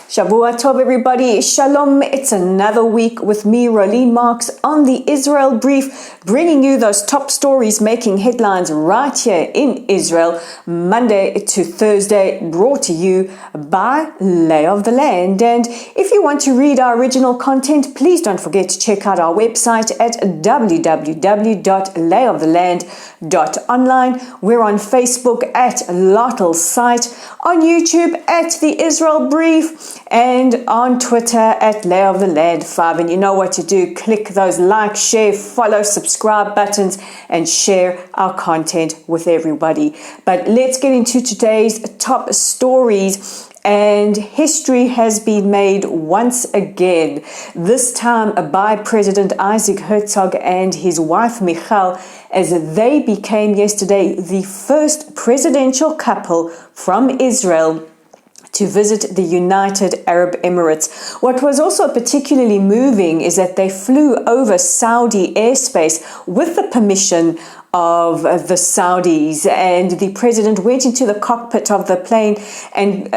Shavua Tov, everybody. Shalom. It's another week with me, Rolene Marks, on the Israel Brief, bringing you those top stories making headlines right here in Israel, Monday to Thursday, brought to you by Lay of the Land. And if you want to read our original content, please don't forget to check out our website at www.layoftheland.online. We're on Facebook at Lottel's site, on YouTube at the Israel Brief, and on Twitter at Lay of the Land 5. And you know what to do. Click those like, share, follow, subscribe buttons and share our content with everybody. But let's get into today's top stories. And history has been made once again, this time by President Isaac Herzog and his wife Michal, as they became yesterday the first presidential couple from Israel to visit the United Arab Emirates. What was also particularly moving is that they flew over Saudi airspace with the permission of the Saudis, and the president went into the cockpit of the plane and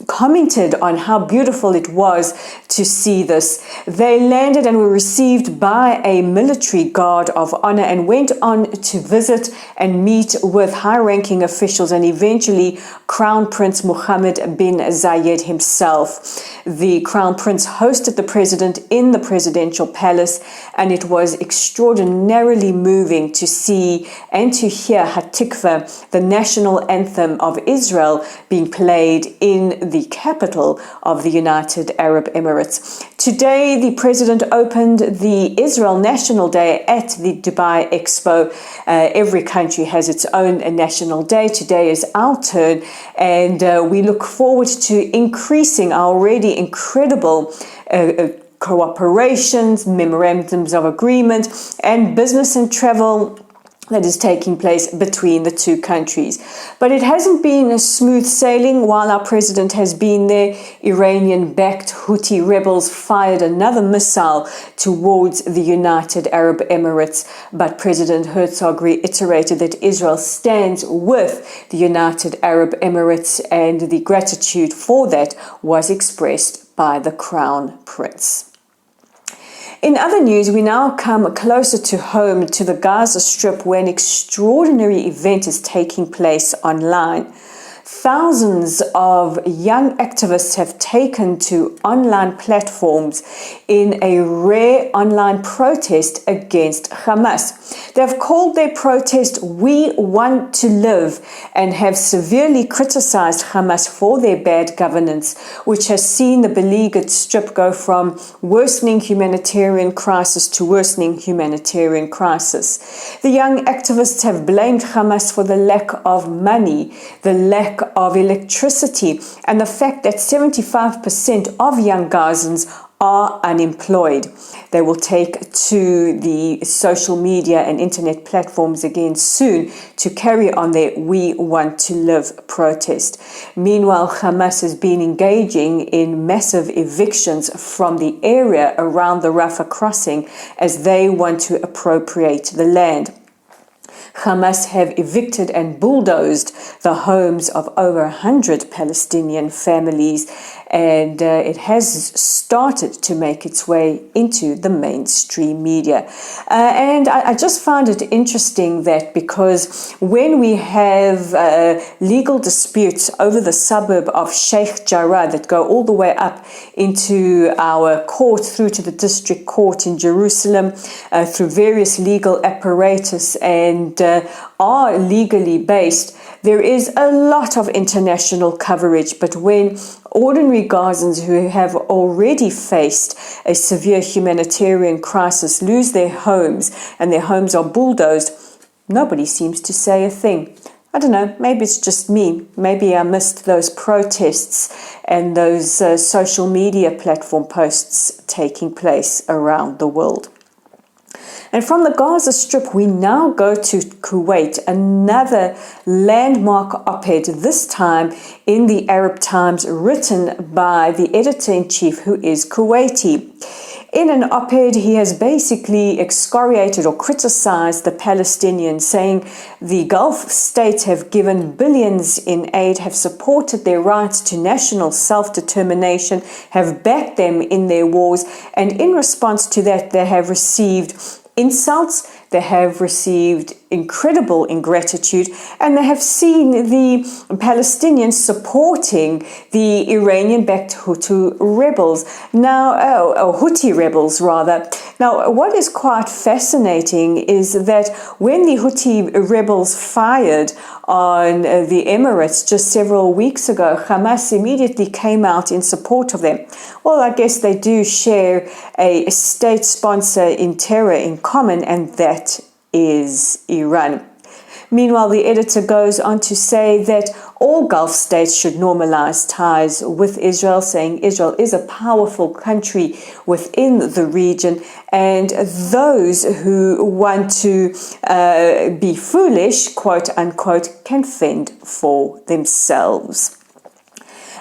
commented on how beautiful it was to see this. They landed and were received by a military guard of honor and went on to visit and meet with high-ranking officials and eventually Crown Prince Mohammed bin Zayed himself. The Crown Prince hosted the president in the presidential palace, and it was extraordinarily moving to see and to hear Hatikva, the national anthem of Israel, being played in the capital of the United Arab Emirates. Today, the president opened the Israel National Day at the Dubai Expo. Every country has its own national day. Today is our turn, and we look forward to increasing our already incredible cooperations, memorandums of agreement, and business and travel that is taking place between the two countries. But it hasn't been a smooth sailing while our president has been there. Iranian-backed Houthi rebels fired another missile towards the United Arab Emirates, but President Herzog reiterated that Israel stands with the United Arab Emirates, and the gratitude for that was expressed by the Crown Prince. In other news, we now come closer to home to the Gaza Strip, where an extraordinary event is taking place online. Thousands of young activists have taken to online platforms in a rare online protest against Hamas. They've called their protest "We Want to Live" and have severely criticized Hamas for their bad governance, which has seen the beleaguered Strip go from worsening humanitarian crisis to worsening humanitarian crisis. The young activists have blamed Hamas for the lack of money, the lack of electricity, and the fact that 75% of young Gazans are unemployed. They will take to the social media and internet platforms again soon to carry on their "We Want to Live" protest. Meanwhile, Hamas has been engaging in massive evictions from the area around the Rafah crossing as they want to appropriate the land. Hamas have evicted and bulldozed the homes of over 100 Palestinian families, and it has started to make its way into the mainstream media. And I just found it interesting that because when we have legal disputes over the suburb of Sheikh Jarrah that go all the way up into our court, through to the district court in Jerusalem, through various legal apparatus and are legally based, there is a lot of international coverage. But when ordinary Gazans who have already faced a severe humanitarian crisis lose their homes and their homes are bulldozed, nobody seems to say a thing. I don't know, maybe it's just me. Maybe I missed those protests and those social media platform posts taking place around the world. And from the Gaza Strip, we now go to Kuwait, another landmark op-ed, this time in the Arab Times, written by the editor-in-chief, who is Kuwaiti. In an op-ed, he has basically excoriated or criticized the Palestinians, saying the Gulf states have given billions in aid, have supported their rights to national self-determination, have backed them in their wars, and in response to that, they have received insults, they have received incredible ingratitude, and they have seen the Palestinians supporting the Iranian-backed Houthi rebels. Now, Houthi rebels rather. Now, what is quite fascinating is that when the Houthi rebels fired on the Emirates just several weeks ago, Hamas immediately came out in support of them. Well, I guess they do share a state sponsor in terror in common, and that is Iran. Meanwhile, the editor goes on to say that all Gulf states should normalize ties with Israel, saying Israel is a powerful country within the region, and those who want to be foolish, quote unquote, can fend for themselves.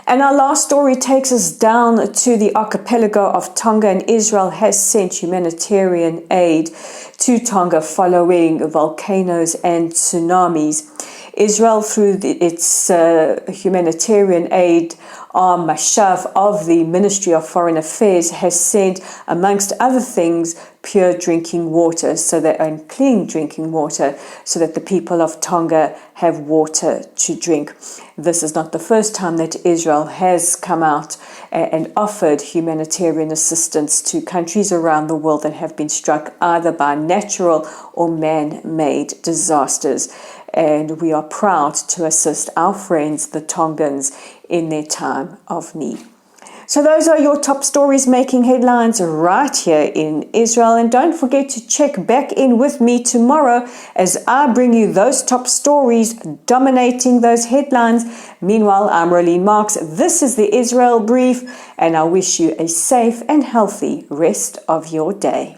And our last story takes us down to the archipelago of Tonga, and Israel has sent humanitarian aid to Tonga following volcanoes and tsunamis. Israel, through its humanitarian aid arm, Mashav, of the Ministry of Foreign Affairs, has sent, amongst other things, pure drinking water, and clean drinking water, so that the people of Tonga have water to drink. This is not the first time that Israel has come out and offered humanitarian assistance to countries around the world that have been struck either by natural or man-made disasters. And we are proud to assist our friends, the Tongans, in their time of need. So those are your top stories making headlines right here in Israel. And don't forget to check back in with me tomorrow as I bring you those top stories dominating those headlines. Meanwhile, I'm Rolene Marks. This is the Israel Brief, and I wish you a safe and healthy rest of your day.